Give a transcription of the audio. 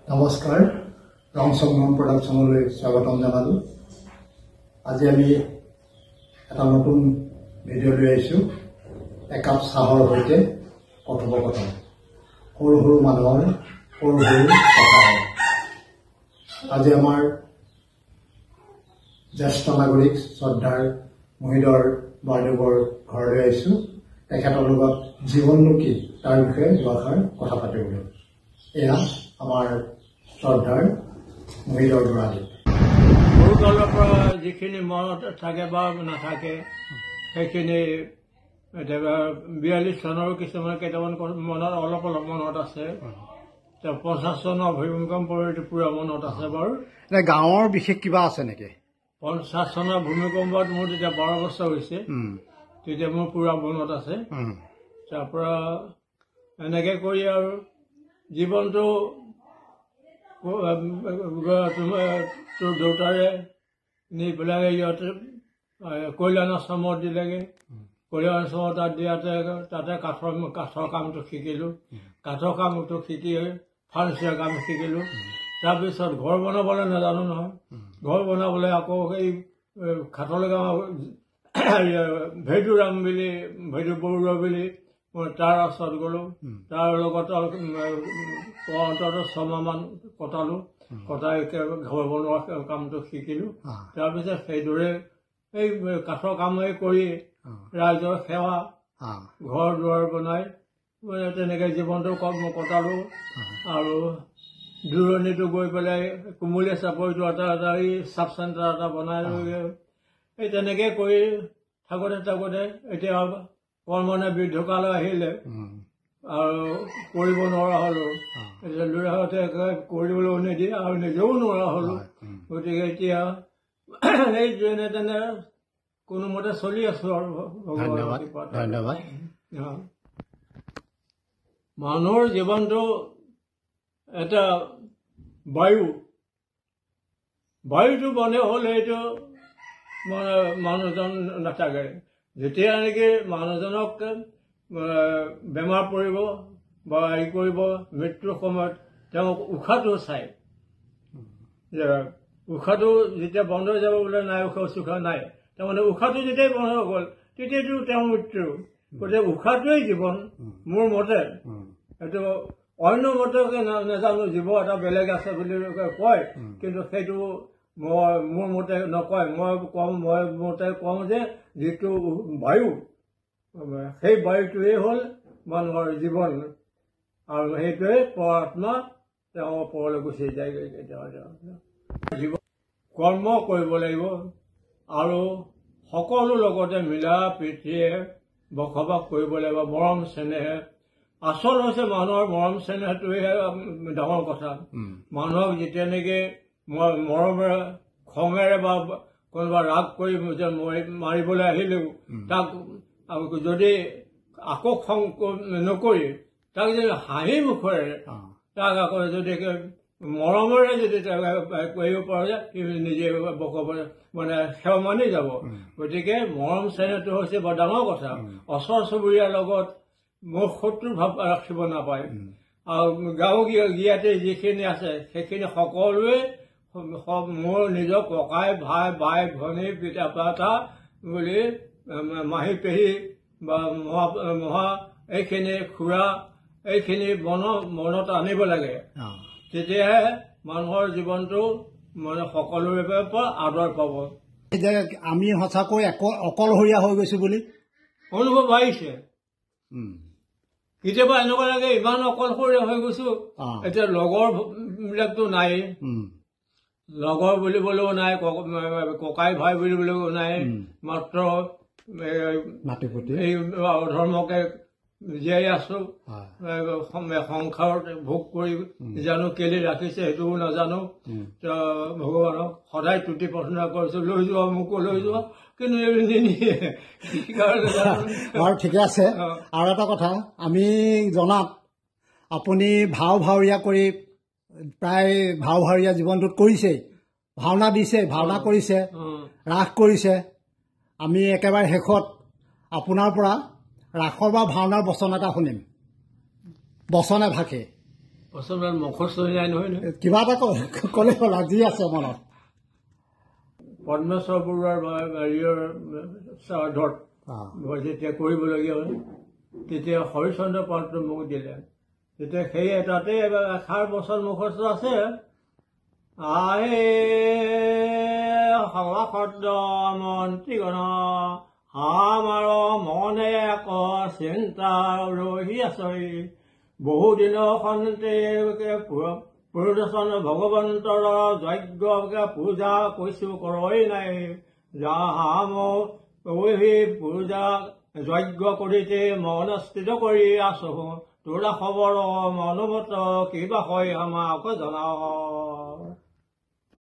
নমস্কাৰ ৰং সংগ্ৰাম প্ৰডাকশ্যনলৈ স্বাগতম জনালোঁ। আজি আমি এটা নতুন ভিডিঅ' লৈ আহিছোঁ। একাপ চাহৰ সৈতে কথোপকথন, সৰু সৰু মানুহৰ সৰু সৰু কথা। আজি আমাৰ জ্যেষ্ঠ নাগৰিক শ্ৰদ্ধাৰ মহিধৰ বৰদেৱৰ ঘৰলৈ আহিছোঁ। তেখেতৰ লগত জীৱননো কি তাৰ বিষয়ে দুআষাৰ কথা পাতিবলৈ। এয়া আমাৰ শ্ৰদ্ধাৰ মহিধৰ বৰালী। সৰুকালৰ পৰা যিখিনি মনত থাকে বা নাথাকে সেইখিনি 42 চনৰ কেইটামান মনত অলপ মনত আছে। 50 চনৰ ভূমিকম্পৰ পুৰা মনত আছে বাৰু। গাঁৱৰ বিশেষ কিবা আছে নেকি? 50 চনৰ ভূমিকম্পত মোৰ যেতিয়া 12 বছৰ হৈছে, তেতিয়া মোৰ পুৰা মনত আছে। তাৰ পৰা এনেকে কৰি আৰু জীৱনটো তোৰ দেউতাৰে নি পেলাই ইয়াতে কল্যাণ আশ্ৰমত দিলেগৈ। কল্যাণ আশ্ৰমত তাত দিয়াতে তাতে কাঠৰ কামটো শিকিলোঁ। কাঠৰ কামটো শিকি ফাৰ্নিচাৰ কাম শিকিলোঁ। তাৰপিছত ঘৰ বনাবলৈ নাজানো নহয়। ঘৰ বনাবলৈ আকৌ এই খাটলৈ ভেদুৰাম বুলি ভেদু বৰুৱা বুলি মই তাৰ ওচৰত গ'লোঁ। তাৰ লগত অন্তত 6 মাহমান কটালোঁ। কটাই ঘৰ বনোৱা কামটো শিকিলোঁ। তাৰপিছত সেইদৰে এই কাঠৰ কামেই কৰি ৰাইজৰ সেৱা, ঘৰ দুৱাৰ বনাই তেনেকৈ জীৱনটো কটালোঁ। আৰু দূৰণিতো গৈ পেলাই কুমলীয়া চাপৰিটো এটা এই চাব চেণ্টাৰ এটা বনাই লৈ এই তেনেকৈ কৰি থাকোঁতে এতিয়া কৰ্মনে বৃদ্ধকাল আহিলে আৰু কৰিব নোৱাৰা হ'লোঁ। এতিয়া ল'ৰাহঁতে কৰিবলৈ নিদিয়ে আৰু নিজেও নোৱাৰা হ'লোঁ। গতিকে এতিয়া এই যেনে তেনে কোনোমতে চলি আছোঁ আৰু ধন্যবাদ। মানুহৰ জীৱনটো এটা বায়ুটো বনে হ'লে এইটো মানে মানুহজন নাথাকে। যেতিয়া নেকি মানুহজনক বেমাৰ পৰিব বা হেৰি কৰিব, মৃত্যুৰ সময়ত তেওঁক উশাহটো চায় যে উশাহটো যেতিয়া বন্ধ হৈ যাব, বোলে নাই উশাহ নাই, তাৰমানে উশাহটো যেতিয়াই বন্ধ হৈ গ'ল তেতিয়াতো তেওঁৰ মৃত্যু। গতিকে উশাহটোৱেই জীৱন মোৰ মতে। এইটো অন্য মতে নাজানো, জীৱ এটা বেলেগ আছে বুলি কয়, কিন্তু সেইটো মোৰ মতে নকয়। মই মতে কওঁ যে যিটো বায়ু, সেই বায়ুটোৱেই হ'ল মানুহৰ জীৱন। আৰু সেইটোৱে পৰাত্মা তেওঁ ওপৰলৈ গুচি যায়গৈ। জীৱন কৰ্ম কৰিব লাগিব আৰু সকলো লগতে মিলা প্ৰীতিৰে বসবাস কৰিব লাগিব, মৰম চেনেহে। আচল হৈছে মানুহৰ মৰম চেনেহটোৱেহে ডাঙৰ কথা। মানুহক যেতিয়া নেকি মৰমেৰে খঙেৰে বা কোনোবা ৰাগ কৰি মাৰিবলৈ আহিলেও তাক যদি আকৌ খং নকৰি তাক যদি হাঁহি মুখেৰে তাক আকৌ যদি মৰমেৰে যদি কৰিব পৰা যায়, সি নিজে মানে সেৱা মানি যাব। গতিকে মৰম চেনেহটো হৈছে বৰ ডাঙৰ কথা। ওচৰ চুবুৰীয়াৰ লগত মোৰ শত্ৰুৰ ভাৱ ৰাখিব নাপায়। আৰু গাঁও গিয়াতে যিখিনি আছে সেইখিনি সকলোৱে মোৰ নিজৰ ককাই ভাই বাই ভনী পিতা মাতা বুলি মাহী পেহী বা মহা এইখিনি খুৰা এইখিনি মনত আনিব লাগে। তেতিয়াহে মানুহৰ জীৱনটো মানে সকলোৰে পৰা আদৰ পাব। আমি সঁচাকৈ অকলশৰীয়া হৈ গৈছো বুলি অনুভৱ আহিছে। কেতিয়াবা এনেকুৱা লাগে ইমান অকলশৰীয়া হৈ গৈছো। এতিয়া লগৰ বিলাকতো নাই, লগৰ বুলিবলৈও নাই, ককাই ভাই বুলিবলৈও নাই। মাত্ৰ এই অধৰ্মকে জীয়াই আছো। সংসাৰত ভোগ কৰি জানো কেলে ৰাখিছে সেইটোও নাজানো। ভগৱানক সদায় তুতি প্ৰাৰ্থনা কৰিছো, লৈ যোৱা মোকো লৈ যোৱা, কিন্তু নিনিয়ে। বাৰু ঠিকে আছে। আৰু এটা কথা, আমি জনাত আপুনি ভাৱৰীয়া কৰি প্ৰায় ভাৱৰীয়া জীৱনটোত কৰিছে, ভাওনা দিছে, ভাওনা কৰিছে, ৰাস কৰিছে। আমি একেবাৰে শেষত আপোনাৰ পৰা ৰাসৰ বা ভাওনাৰ বচন এটা শুনিম, বচন এভাষে। পচন্দ মুখস্থ নাই নহয় নহয় কিবা এটা ক'লে হ'ল যি আছে মনত পদ্মেশ্বৰ বৰুৱাৰ হেৰিয়ৰ শ্ৰাদ্ধত যেতিয়া কৰিবলগীয়া হ'ল তেতিয়া হৰিচন্দ্ৰ পাত্ৰ মোক দিলে তেতিয়া সেই তাতে এষাৰ বচন মুখস্থ আছে আহে সভাসদ মন্ত্ৰীগণ আমাৰ মনে এক চিন্তা ৰহি আছই বহুদিনৰ সন্তে পুৰুষন ভগৱন্তৰ যজ্ঞ পূজা কৈছো কৰই নাই যাহাম পূজা যজ্ঞ কৰিতে মন স্থিৰ কৰি আছো তোৰা খবৰ মনোমত কিবা হয় আমাক জনাও